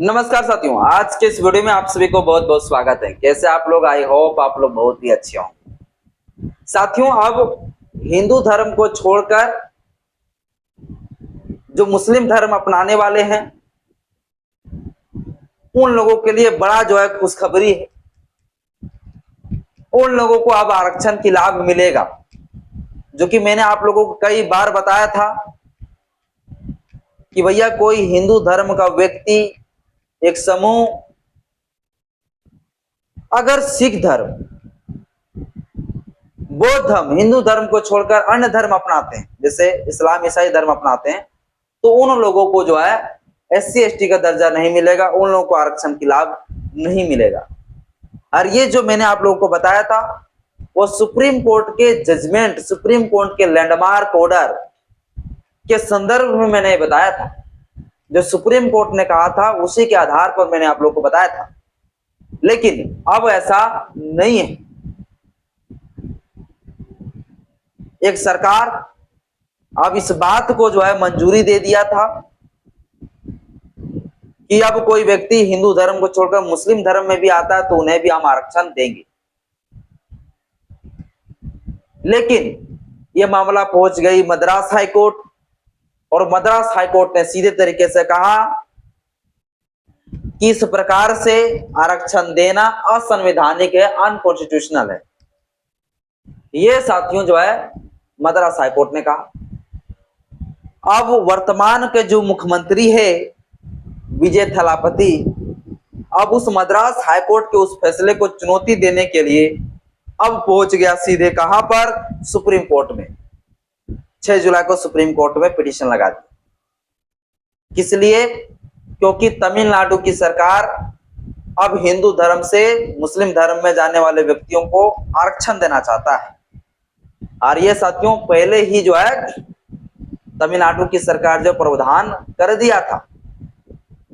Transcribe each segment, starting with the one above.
नमस्कार साथियों, आज के इस वीडियो में आप सभी को बहुत बहुत स्वागत है। कैसे आप लोग? आई होप आप लोग बहुत ही अच्छे हों। साथियों, अब हिंदू धर्म को छोड़कर जो मुस्लिम धर्म अपनाने वाले हैं उन लोगों के लिए बड़ा जो है खुशखबरी है। उन लोगों को अब आरक्षण की लाभ मिलेगा, जो कि मैंने आप लोगों को कई बार बताया था कि भैया कोई हिंदू धर्म का व्यक्ति, एक समूह अगर सिख धर्म, बौद्ध धर्म, हिंदू धर्म को छोड़कर अन्य धर्म अपनाते हैं, जैसे इस्लाम ईसाई धर्म अपनाते हैं, तो उन लोगों को जो है SC ST का दर्जा नहीं मिलेगा, उन लोगों को आरक्षण की लाभ नहीं मिलेगा। और ये जो मैंने आप लोगों को बताया था वो सुप्रीम कोर्ट के जजमेंट, सुप्रीम कोर्ट के लैंडमार्क ऑर्डर के संदर्भ में मैंने बताया था। जो सुप्रीम कोर्ट ने कहा था उसी के आधार पर मैंने आप लोगों को बताया था, लेकिन अब ऐसा नहीं है। एक सरकार अब इस बात को जो है मंजूरी दे दिया था कि अब कोई व्यक्ति हिंदू धर्म को छोड़कर मुस्लिम धर्म में भी आता है तो उन्हें भी हम आरक्षण देंगे। लेकिन यह मामला पहुंच गई मद्रास हाई कोर्ट, और मद्रास हाई कोर्ट ने सीधे तरीके से कहा कि इस प्रकार से आरक्षण देना असंवैधानिक है, अनकॉन्स्टिट्यूशनल है। यह साथियों जो है मद्रास हाई कोर्ट ने कहा। अब वर्तमान के जो मुख्यमंत्री है विजय थलापति, अब उस मद्रास हाई कोर्ट के उस फैसले को चुनौती देने के लिए अब पहुंच गया सीधे कहां पर? सुप्रीम कोर्ट में। 6 जुलाई को सुप्रीम कोर्ट में पिटीशन लगा दी। किस लिए? क्योंकि तमिलनाडु की सरकार अब हिंदू धर्म से मुस्लिम धर्म में जाने वाले व्यक्तियों को आरक्षण देना चाहता है। और ये साथियों पहले ही जो है तमिलनाडु की सरकार जो प्रावधान कर दिया था,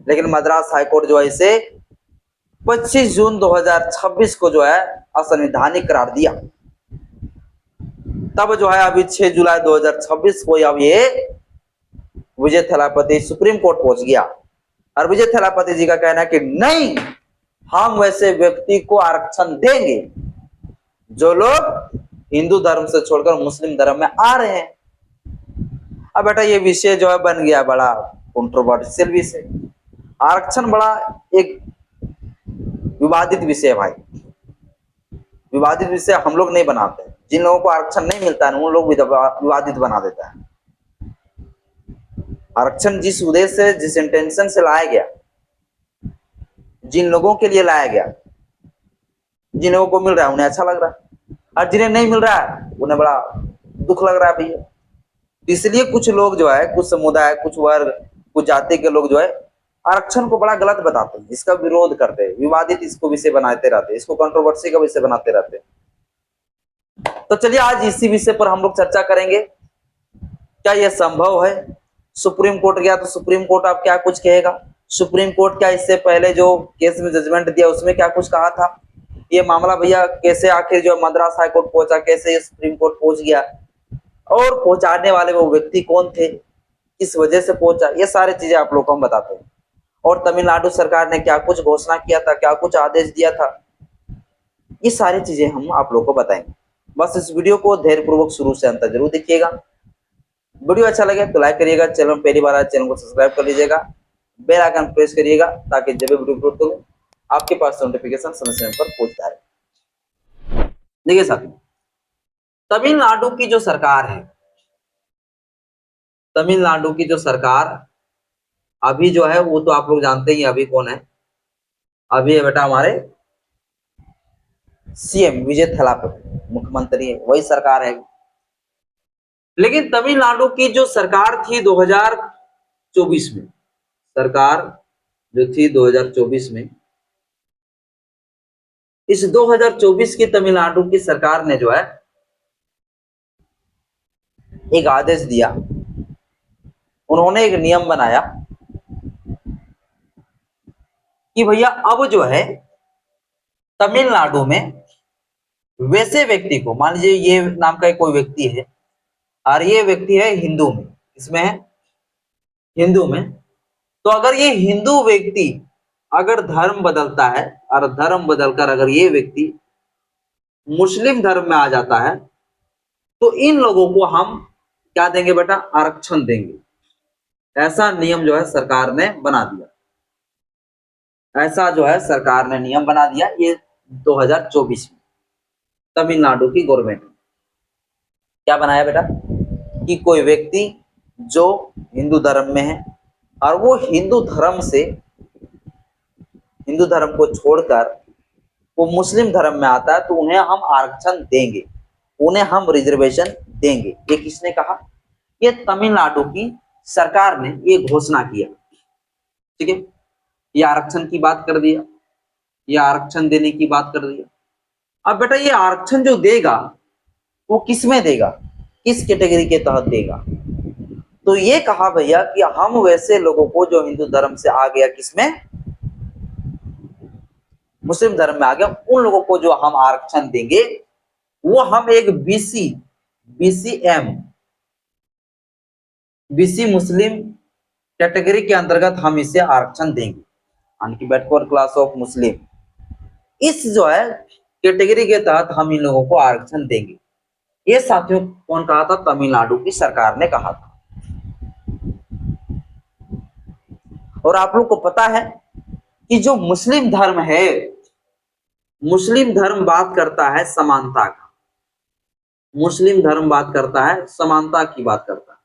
लेकिन मद्रास हाईकोर्ट जो है इसे 25 जून 2026 को जो है असंवैधानिक करार दिया। तब जो है अभी 6 जुलाई 2026 को अब ये विजय थलापति सुप्रीम कोर्ट पहुंच गया, और विजय थलापति जी का कहना है कि नहीं, हम वैसे व्यक्ति को आरक्षण देंगे जो लोग हिंदू धर्म से छोड़कर मुस्लिम धर्म में आ रहे हैं। अब बेटा ये विषय जो है बन गया बड़ा कंट्रोवर्शियल विषय। आरक्षण बड़ा एक विवादित विषय है भाई। विवादित विषय हम लोग नहीं बनाते। जिन लोगों को आरक्षण नहीं मिलता है उन लोग विवादित बना देता है। आरक्षण जिस उद्देश्य से, जिस इंटेंशन से लाया गया, जिन लोगों के लिए लाया गया, जिन लोगों को मिल रहा है उन्हें अच्छा लग रहा है, और जिन्हें नहीं मिल रहा है उन्हें बड़ा दुख लग रहा है भैया। इसलिए कुछ लोग जो है, कुछ समुदाय, कुछ वर्ग, कुछ जाति के लोग जो है आरक्षण को बड़ा गलत बताते हैं, इसका विरोध करते हैं, विवादित इसको विषय बनाते रहते हैं, इसको कंट्रोवर्सी का विषय बनाते रहते हैं। तो चलिए आज इसी विषय पर हम लोग चर्चा करेंगे। क्या यह संभव है? सुप्रीम कोर्ट गया तो सुप्रीम कोर्ट अब क्या कुछ कहेगा? सुप्रीम कोर्ट क्या इससे पहले जो केस में जजमेंट दिया उसमें क्या कुछ कहा था? ये मामला भैया कैसे आखिर जो मद्रास हाई कोर्ट पहुंचा, कैसे ये सुप्रीम कोर्ट पहुंच गया, और पहुंचाने वाले वो व्यक्ति कौन थे, किस वजह से पहुंचा, ये सारी चीजें आप लोग को हम बताते हैं। और तमिलनाडु सरकार ने क्या कुछ घोषणा किया था, क्या कुछ आदेश दिया था, ये सारी चीजें हम आप लोग को बताएंगे। बस इस वीडियो को धैर्यपूर्वक शुरू से अंत जरूर देखिएगा। वीडियो अच्छा लगे तो लाइक करिएगा, चैनल पहली बार आए चैनल को सब्सक्राइब कर लीजिएगा, बेल आइकन प्रेस करिएगा ताकि जब वीडियो अपलोड करूं आपके पास नोटिफिकेशन समय समय पर पहुंचता है। देखिए साथियों, तमिलनाडु की जो सरकार है, तमिलनाडु की जो सरकार अभी जो है वो तो आप लोग जानते ही अभी कौन है। अभी है बेटा हमारे CM विजय थलापति, मुख्यमंत्री है, वही सरकार है। लेकिन तमिलनाडु की जो सरकार थी 2024 में, सरकार जो थी 2024 में, इस 2024 की तमिलनाडु की सरकार ने जो है एक आदेश दिया, उन्होंने एक नियम बनाया कि भैया अब जो है तमिलनाडु में वैसे व्यक्ति को, मान लीजिए ये नाम का कोई व्यक्ति है और ये व्यक्ति है हिंदू में, इसमें है हिंदू में, तो अगर ये हिंदू व्यक्ति अगर धर्म बदलता है और धर्म बदलकर अगर ये व्यक्ति मुस्लिम धर्म में आ जाता है तो इन लोगों को हम क्या देंगे बेटा, आरक्षण देंगे। ऐसा नियम जो है सरकार ने बना दिया, ऐसा जो है सरकार ने नियम बना दिया ये 2024 में। तमिलनाडु की गवर्नमेंट क्या बनाया बेटा कि कोई व्यक्ति जो हिंदू धर्म में है और वो हिंदू धर्म को छोड़कर वो मुस्लिम धर्म में आता है तो उन्हें हम आरक्षण देंगे, उन्हें हम रिजर्वेशन देंगे। ये किसने कहा? ये तमिलनाडु की सरकार ने ये घोषणा किया। ठीक है, ये आरक्षण की बात कर दिया, ये आरक्षण देने की बात कर दिया। अब बेटा ये आरक्षण जो देगा वो किस में देगा, किस कैटेगरी के तहत देगा? तो ये कहा भैया कि हम वैसे लोगों को जो हिंदू धर्म से आ गया, किसमें, मुस्लिम धर्म में आ गया, उन लोगों को जो हम आरक्षण देंगे वो हम एक बीसी मुस्लिम कैटेगरी के अंतर्गत हम इसे आरक्षण देंगे, यानी कि बैकवर्ड क्लास ऑफ मुस्लिम, इस जो है कैटेगरी के तहत हम इन लोगों को आरक्षण देंगे। ये साथियों कौन कहा था? तमिलनाडु की सरकार ने कहा था। और आप लोग को पता है कि जो मुस्लिम धर्म है, मुस्लिम धर्म बात करता है समानता का, मुस्लिम धर्म बात करता है समानता की बात करता है,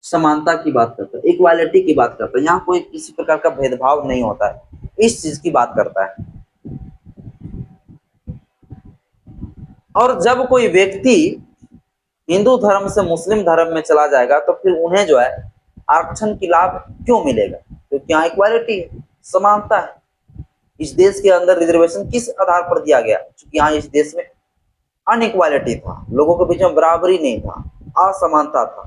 समानता की बात करता है, इक्वालिटी की बात करता है। यहाँ कोई किसी प्रकार का भेदभाव नहीं होता है, इस चीज की बात करता है। और जब कोई व्यक्ति हिंदू धर्म से मुस्लिम धर्म में चला जाएगा तो फिर उन्हें जो है आरक्षण की लाभ क्यों मिलेगा? क्योंकि यहाँ इक्वालिटी है, समानता है। इस देश के अंदर रिजर्वेशन किस आधार पर दिया गया? क्योंकि यहाँ इस देश में अनइक्वालिटी था, लोगों के बीच में बराबरी नहीं था, असमानता था,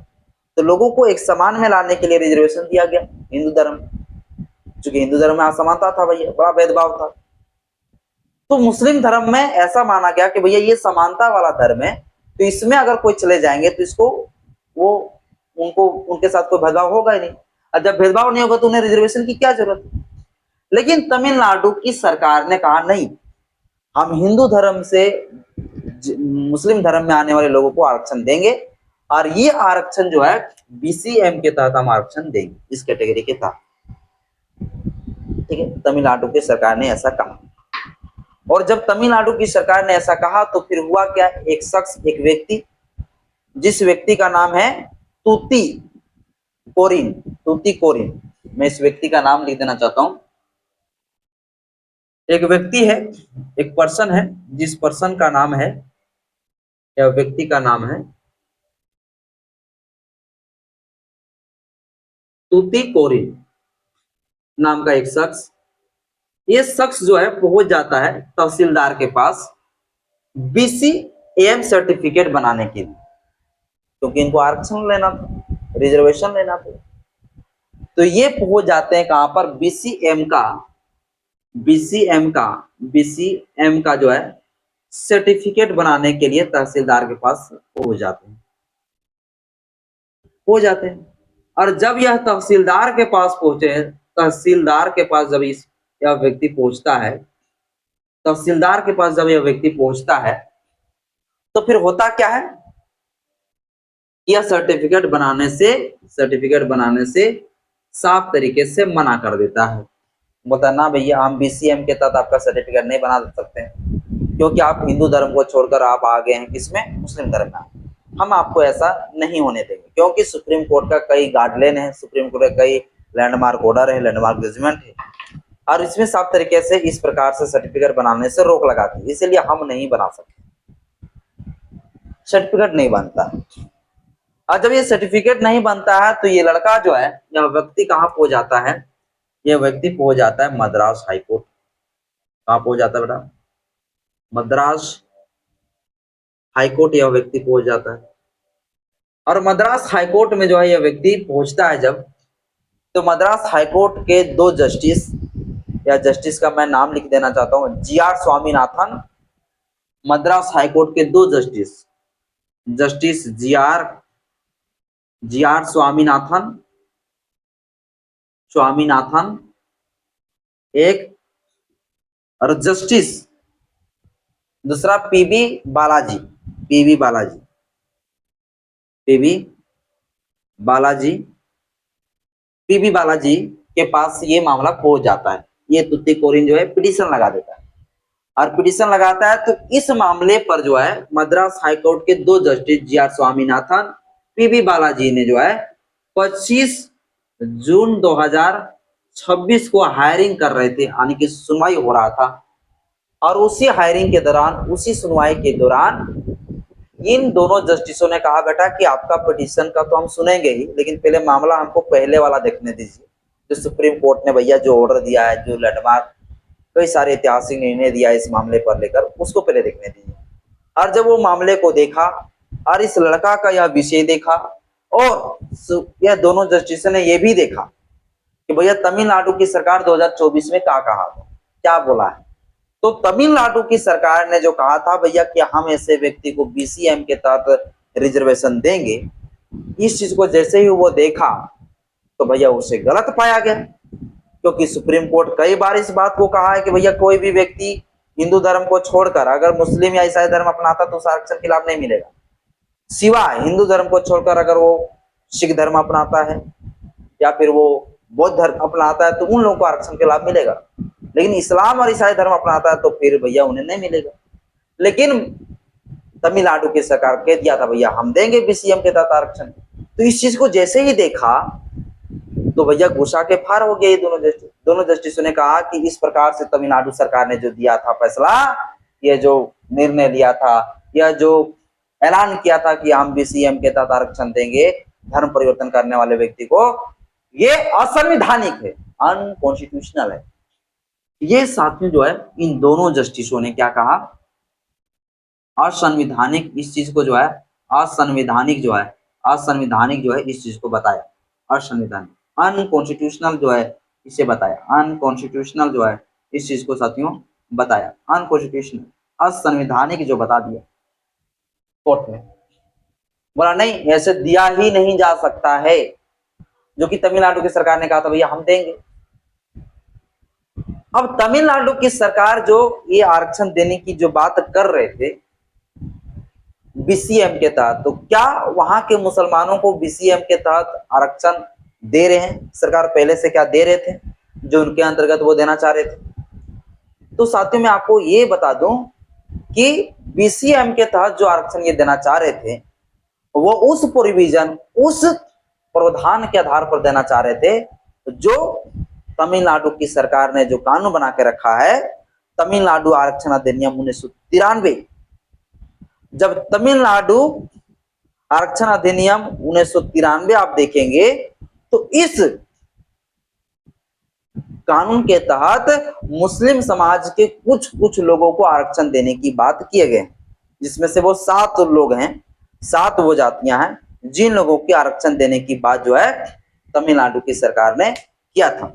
तो लोगों को एक समान में लाने के लिए रिजर्वेशन दिया गया हिंदू धर्म। क्योंकि हिंदू धर्म में असमानता था भैया, बड़ा भेदभाव था, तो मुस्लिम धर्म में ऐसा माना गया कि भैया ये समानता वाला धर्म है, तो इसमें अगर कोई चले जाएंगे तो इसको वो उनको उनके साथ कोई भेदभाव होगा ही नहीं, और जब भेदभाव नहीं होगा तो उन्हें रिजर्वेशन की क्या जरूरत है? लेकिन तमिलनाडु की सरकार ने कहा नहीं, हम हिंदू धर्म से मुस्लिम धर्म में आने वाले लोगों को आरक्षण देंगे, और ये आरक्षण जो है बीसीएम के तहत हम आरक्षण देंगे, इस कैटेगरी के तहत। ठीक है, तमिलनाडु की सरकार ने ऐसा कहा। और जब तमिलनाडु की सरकार ने ऐसा कहा तो फिर हुआ क्या? एक शख्स, एक व्यक्ति, जिस व्यक्ति का नाम है तूती कोरिन, मैं इस व्यक्ति का नाम लिख देना चाहता हूं। एक व्यक्ति है, एक पर्सन है, जिस पर्सन का नाम है, या व्यक्ति का नाम है तूती कोरिन नाम का एक शख्स। ये शख्स जो है पहुंच जाता है तहसीलदार के पास बीसीएम सर्टिफिकेट बनाने के लिए, क्योंकि इनको आरक्षण लेना था, रिजर्वेशन लेना था। तो ये पहुंच जाते हैं कहां पर? बीसीएम का जो है सर्टिफिकेट बनाने के लिए तहसीलदार के पास पहुंच जाते हैं। और जब यह तहसीलदार के पास पहुंचे, तहसीलदार के पास जब यह व्यक्ति पहुंचता है, तहसीलदार के पास जब यह व्यक्ति पहुंचता है तो फिर होता क्या है? यह सर्टिफिकेट बनाने से साफ तरीके से मना कर देता है, बोलता ना भैया हम बीसीएम के तहत आपका सर्टिफिकेट नहीं बना सकते हैं, क्योंकि आप हिंदू धर्म को छोड़कर आप आ गए हैं किसमें? मुस्लिम धर्म में। हम आपको ऐसा नहीं होने देंगे, क्योंकि सुप्रीम कोर्ट का कई गाइडलाइन है, सुप्रीम कोर्ट का कई लैंडमार्क ऑर्डर है, लैंडमार्क जजमेंट है, और इसमें साफ तरीके से इस प्रकार से सर्टिफिकेट बनाने से रोक लगाती है, इसलिए हम नहीं बना सकते, सर्टिफिकेट नहीं बनता। और जब ये सर्टिफिकेट नहीं बनता है तो ये लड़का जो है, यह व्यक्ति कहाँ पहुंच जाता है? यह व्यक्ति पहुंच जाता है मद्रास हाईकोर्ट। कहाँ पहुंच जाता है बेटा? मद्रास हाईकोर्ट यह व्यक्ति पहुंच जाता है। और मद्रास हाईकोर्ट में जो है यह व्यक्ति पहुंचता है जब, तो मद्रास हाईकोर्ट के दो जस्टिस, या जस्टिस का मैं नाम लिख देना चाहता हूं, जीआर स्वामीनाथन। मद्रास हाईकोर्ट के दो जस्टिस जीआर स्वामीनाथन एक, और जस्टिस दूसरा P B Balaji, P B Balaji, P B Balaji, P B Balaji के पास ये मामला पहुंच जाता है। ये तुतीकोरिन जो है पिटीशन लगा देता है, और पिटीशन लगाता है तो इस मामले पर जो है मद्रास हाईकोर्ट के दो justice G R. Swaminathan, P B Balaji ने जो है 25 जून 2026 को हायरिंग कर रहे थे, यानी कि सुनवाई हो रहा था। और उसी हायरिंग के दौरान, उसी सुनवाई के दौरान इन दोनों जस्टिसों ने कहा बेटा कि आपका पिटीशन का तो हम सुनेंगे ही, लेकिन पहले मामला हमको पहले वाला देखने दीजिए, जो सुप्रीम कोर्ट ने भैया जो ऑर्डर दिया है, जो लैंडमार्क कई सारे ऐतिहासिक निर्णय दिया इस मामले पर लेकर, उसको पहले देखने दीजिए। और जब वो मामले को देखा और इस लड़का का यह विषय देखा, और यह दोनों जस्टिसों ने यह भी देखा कि भैया तमिलनाडु की सरकार 2024 में क्या कहा था, क्या बोला है। तो तमिलनाडु की सरकार ने जो कहा था भैया कि हम ऐसे व्यक्ति को बीसीएम के तहत रिजर्वेशन देंगे, इस चीज को जैसे ही वो देखा तो भैया उसे गलत पाया गया, क्योंकि सुप्रीम कोर्ट कई बार इस बात को कहा है कि भैया कोई भी व्यक्ति हिंदू धर्म को छोड़कर अगर मुस्लिम या ईसाई धर्म अपनाता तो उसे आरक्षण के लाभ नहीं मिलेगा, सिवाय हिंदू धर्म को छोड़कर अगर वो सिख धर्म अपनाता है या फिर वो बौद्ध धर्म अपनाता है तो उन लोगों को आरक्षण के लाभ मिलेगा, लेकिन इस्लाम और ईसाई धर्म अपनाता है तो फिर भैया उन्हें नहीं मिलेगा। लेकिन तमिलनाडु की सरकार कह दिया था भैया हम देंगे बीसीएम के तहत आरक्षण। तो इस चीज को जैसे ही देखा तो भैया गुस्सा के फार हो गए। दोनों जस्टिसों ने कहा कि इस प्रकार से तमिलनाडु सरकार ने जो दिया था फैसला, यह जो निर्णय लिया था, यह जो ऐलान किया था कि हम बीसीएम के तहत आरक्षण देंगे धर्म परिवर्तन करने वाले व्यक्ति को, ये असंवैधानिक है, अनकॉन्स्टिट्यूशनल है। ये साथ में जो है इन दोनों जस्टिसों ने क्या कहा, असंवैधानिक, इस चीज को जो है असंवैधानिक जो है इस चीज को बताया, असंवैधानिक, अनकॉन्स्टिट्यूशनल जो है इसे बताया, अनकॉन्स्टिट्यूशनल जो है इस चीज को साथियों बताया, अनकॉन्स्टिट्यूशनल, असंवैधानिक जो बता दिया कोर्ट में। बोला नहीं ऐसे दिया ही नहीं जा सकता है, जो कि तमिलनाडु की सरकार ने कहा था भैया हम देंगे। अब तमिलनाडु की सरकार जो ये आरक्षण देने की जो बात कर रहे थे बीसीएम के तहत, तो क्या वहां के मुसलमानों को बीसीएम के तहत आरक्षण दे रहे हैं? सरकार पहले से क्या दे रहे थे जो उनके अंतर्गत वो देना चाह रहे थे? तो साथियों मैं आपको ये बता दूं कि बीसीएम के तहत जो आरक्षण ये देना चाह रहे थे वो उस प्रोविजन, उस प्रावधान के आधार पर देना चाह रहे थे जो तमिलनाडु की सरकार ने जो कानून बना के रखा है, तमिलनाडु आरक्षण अधिनियम 1993। जब तमिलनाडु आरक्षण अधिनियम 1993 आप देखेंगे तो इस कानून के तहत मुस्लिम समाज के कुछ लोगों को आरक्षण देने की बात किए गए, जिसमें से वो 7 लोग हैं, 7 वो जातियां हैं जिन लोगों की आरक्षण देने की बात जो है तमिलनाडु की सरकार ने किया था।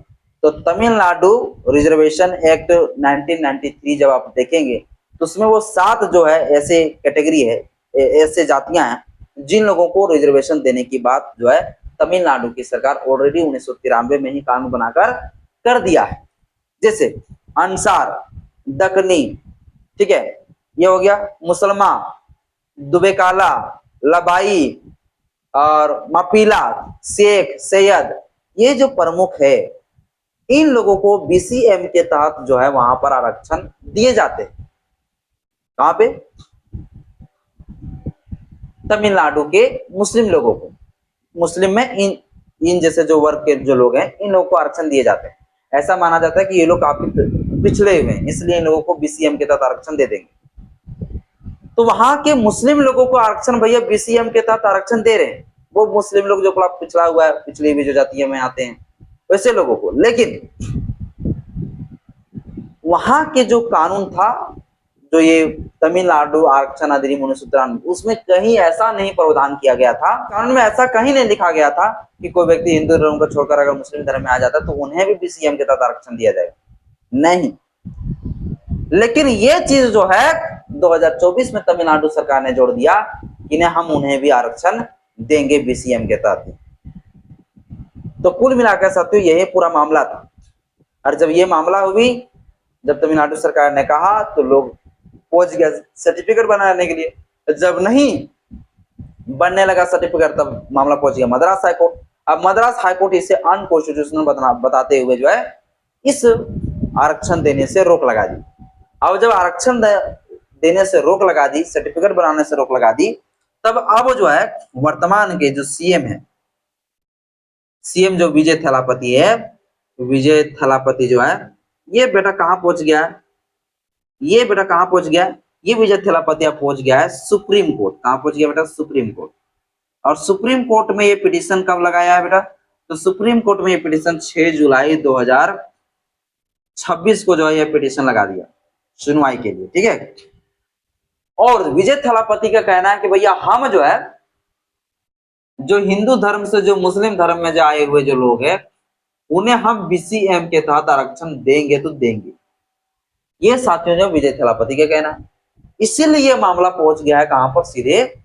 तो तमिलनाडु रिजर्वेशन एक्ट 1993 जब आप देखेंगे तो उसमें वो 7 जो है ऐसे कैटेगरी है, ऐसे जातियां हैं जिन लोगों को रिजर्वेशन देने की बात जो है तमिलनाडु की सरकार ऑलरेडी 1993 में ही कानून बनाकर कर दिया है। जैसे अंसार, दक्कनी, ठीक है, ये हो गया, मुसलमान, दुबेकाला, लबाई और मपीला, शेख, सैयद, ये जो प्रमुख है इन लोगों को बीसीएम के तहत जो है वहां पर आरक्षण दिए जाते हैं। कहां पे? तमिलनाडु के मुस्लिम लोगों को, मुस्लिम में इन जैसे जो वर्ग के जो लोग हैं इन लोगों को आरक्षण दिए जाते हैं। ऐसा माना जाता है कि ये लोग काफी पिछड़े हुए हैं, इसलिए इन लोगों को बीसीएम के तहत आरक्षण दे देंगे। तो वहां के मुस्लिम लोगों को आरक्षण भैया बीसीएम के तहत आरक्षण दे रहे हैं, वो मुस्लिम लोग जो पिछड़ा हुआ है, पिछड़ी हुई जो जातियों में आते हैं वैसे लोगों को। लेकिन वहां के जो कानून था, जो ये तमिलनाडु आरक्षण अधिनियम 1993, उसमें कहीं ऐसा नहीं प्रावधान किया गया था, कानून में ऐसा कहीं नहीं लिखा गया था कि कोई व्यक्ति हिंदू धर्म को छोड़कर अगर मुस्लिम धर्म में आ जाता तो उन्हें भी बीसीएम के तहत आरक्षण दिया जाएगा, नहीं। लेकिन ये चीज जो है 2024 में तमिलनाडु सरकार ने जोड़ दिया कि हम उन्हें भी आरक्षण देंगे बीसीएम के तहत। तो कुल मिलाकर साथियों यही पूरा मामला था। और जब ये मामला हुई, जब तमिलनाडु सरकार ने कहा तो लोग पहुंच गया सर्टिफिकेट बनाने के लिए। जब नहीं बनने लगा सर्टिफिकेट तब मामला पहुंच गया मद्रास हाईकोर्ट। अब मद्रास हाईकोर्ट इसे अनकॉन्स्टिट्यूशनल बताते हुए जो है इस आरक्षण देने से रोक लगा दी। अब जब आरक्षण देने से रोक लगा दी, सर्टिफिकेट बनाने से रोक लगा दी, तब अब जो है वर्तमान के जो सीएम है, सीएम जो विजय थलापति है, विजय थलापति जो है ये बेटा कहां पहुंच गया है, ये बेटा कहां पहुंच गया है, ये विजय थलापति अब पहुंच गया है सुप्रीम कोर्ट। कहां पहुंच गया बेटा? Supreme court. और सुप्रीम कोर्ट में ये पिटीशन कब लगाया है बेटा? तो सुप्रीम कोर्ट में ये पिटीशन 6 जुलाई 2026 को जो है ये पिटीशन लगा दिया सुनवाई के लिए, ठीक है। और विजय थलापति का कहना है कि भैया हम जो है जो हिंदू धर्म से जो मुस्लिम धर्म में जो आए हुए जो लोग हैं उन्हें हम बीसीएम के तहत आरक्षण देंगे तो देंगे, ये साथियों जो विजय थलापति का कहना है। इसीलिए ये मामला पहुंच गया है कहां पर? सीधे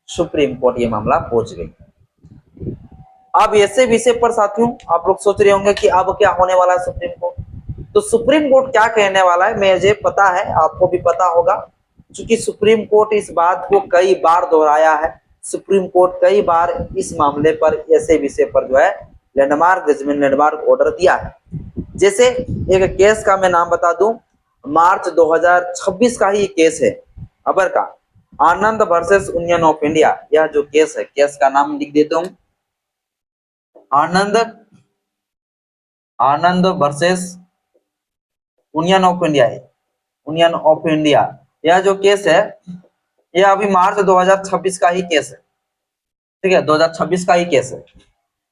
सुप्रीम कोर्ट ये मामला पहुंच गई। अब ऐसे विषय पर साथियों आप लोग सोच रहे होंगे कि अब क्या होने वाला है सुप्रीम कोर्ट। तो सुप्रीम कोर्ट क्या कहने वाला है मुझे पता है, आपको भी पता होगा, क्योंकि सुप्रीम कोर्ट इस बात को कई बार दोहराया है। सुप्रीम कोर्ट कई बार इस मामले पर ऐसे विषय पर जो है लैंडमार्क जजमेंट, लैंडमार्क ऑर्डर दिया है। जैसे एक केस का मैं नाम बता दूं, मार्च 2026 का ही केस है अबर का, आनंद वर्सेस यूनियन ऑफ इंडिया। यह जो केस है, केस का नाम लिख देता हूं, आनंद वर्सेस यूनियन ऑफ इंडिया है, यूनियन ऑफ इंडिया। यह जो केस है यह अभी मार्च 2026 का ही केस है, ठीक है, 2026 का ही केस है।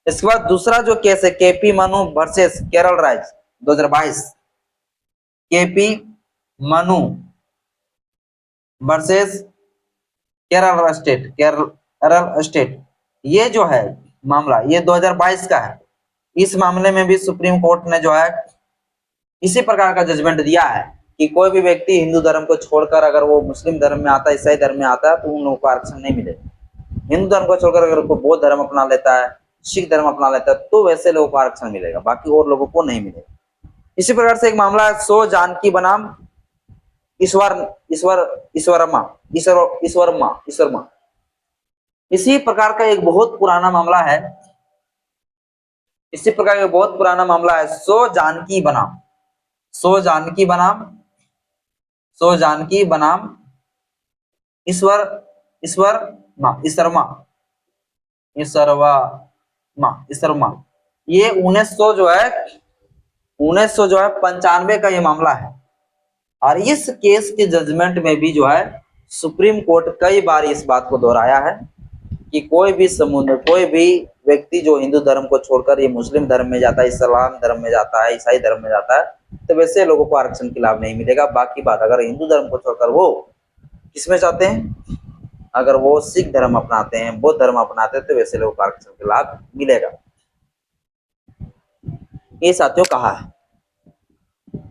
इसके बाद दूसरा जो केस है केपी मनु वर्सेस केरल राज्य 2022, KP Manu versus Kerala state, Kerala state, ये जो है मामला ये 2022 का है। इस मामले में भी सुप्रीम कोर्ट ने जो है इसी प्रकार का जजमेंट दिया है कि कोई भी व्यक्ति हिंदू धर्म को छोड़कर अगर वो मुस्लिम धर्म में आता है, ईसाई धर्म में आता है तो उन लोगों को आरक्षण नहीं मिलेगा। हिंदू धर्म को छोड़कर अगर कोई बौद्ध धर्म अपना लेता है, सिख धर्म अपना लेता है तो वैसे लोगों को आरक्षण मिलेगा, बाकी और लोगों को नहीं मिलेगा। इसी प्रकार से एक मामला है सो जानकी बनाम ईश्वरमा। इसी प्रकार का एक बहुत पुराना मामला है, इसी प्रकार का बहुत पुराना मामला है सो जानकी बनाम ईश्वरमा। ये 1995 का ये मामला है। और इस केस के जजमेंट में भी जो है सुप्रीम कोर्ट कई बार इस बात को दोहराया है कि कोई भी व्यक्ति जो हिंदू धर्म को छोड़कर ये मुस्लिम धर्म में जाता है, इस्लाम धर्म में जाता है, ईसाई धर्म में जाता है तो वैसे लोगों को आरक्षण के लाभ नहीं मिलेगा। बाकी बात अगर हिंदू धर्म को छोड़कर वो किसमें जाते हैं, अगर वो सिख धर्म अपनाते हैं, बौद्ध धर्म अपनाते हैं तो वैसे लोगों को आरक्षण के लाभ मिलेगा। ये साथियों कहा है।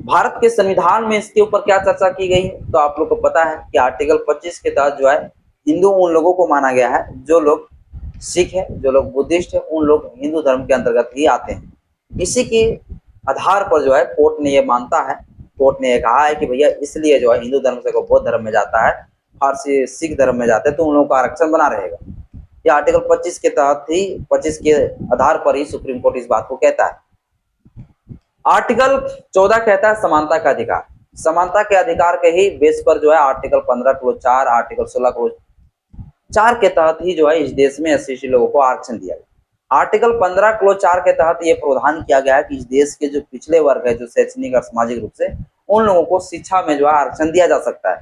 भारत के संविधान में इसके ऊपर क्या चर्चा की गई है तो आप लोग को पता है कि आर्टिकल 25 के तहत जो है हिंदू उन लोगों को माना गया है जो लोग सिख है, जो लोग बुद्धिस्ट है, उन लोग हिंदू धर्म के अंतर्गत ही आते हैं। इसी के आधार पर जो है कोर्ट ने ये मानता है, कोर्ट ने ये कहा है कि भैया इसलिए जो है हिंदू धर्म से कोई बौद्ध धर्म में जाता है और सिख धर्म में जाते हैं तो उन लोगों का आरक्षण बना रहेगा। ये आर्टिकल 25 के तहत ही 25 के आधार पर ही सुप्रीम कोर्ट इस बात को कहता है। आर्टिकल 14 कहता है समानता का अधिकार। समानता के अधिकार के ही बेस पर जो है आर्टिकल 15 क्लोज 4, आर्टिकल 16 क्लोज 4 के तहत ही जो है इस देश में एससी लोगों को आरक्षण दिया गया। आर्टिकल 15 क्लोज 4 के तहत ये प्रावधान किया गया है कि इस देश के जो पिछड़े वर्ग है, जो शैक्षणिक और सामाजिक रूप से, उन लोगों को शिक्षा में जो है आरक्षण दिया जा सकता है।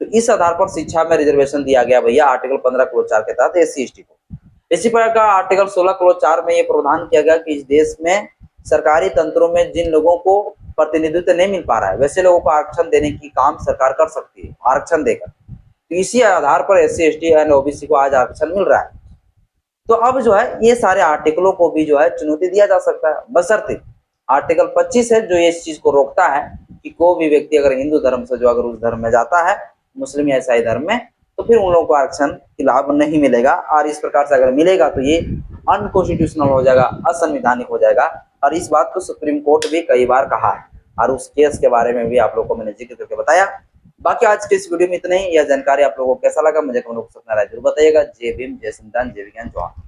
तो इस आधार पर शिक्षा में रिजर्वेशन दिया गया भैया आर्टिकल 15 क्लोज 4 के तहत SC/ST को। इसी प्रकार का आर्टिकल 16 क्लोज 4 में ये प्रावधान किया गया कि इस देश में सरकारी तंत्रों में जिन लोगों को प्रतिनिधित्व नहीं मिल पा रहा है वैसे लोगों को आरक्षण देने की काम सरकार कर सकती है, आरक्षण देकर। तो इसी आधार पर SC/ST एंड OBC को आज आरक्षण मिल रहा है। तो अब जो है ये सारे आर्टिकलों को भी जो है चुनौती दिया जा सकता है, बशर्ते आर्टिकल 25 है जो इस चीज को रोकता है कि कोई भी व्यक्ति अगर हिंदू धर्म से जो अगर उस धर्म में जाता है, मुस्लिम या ईसाई धर्म में, तो फिर उन लोगों को आरक्षण के लाभ नहीं मिलेगा। और इस प्रकार से अगर मिलेगा तो ये अनकॉन्स्टिट्यूशनल हो जाएगा, असंवैधानिक हो जाएगा। और इस बात को सुप्रीम कोर्ट भी कई बार कहा है और उस केस के बारे में भी आप लोगों को मैंने जिक्र करके बताया। बाकी आज के इस वीडियो में इतना ही। यह जानकारी आप लोगों को कैसा लगा मुझे कमेंट बॉक्स में राय जरूर बताइएगा। जय भीम, जय संविधान, जय विज्ञान, जवान।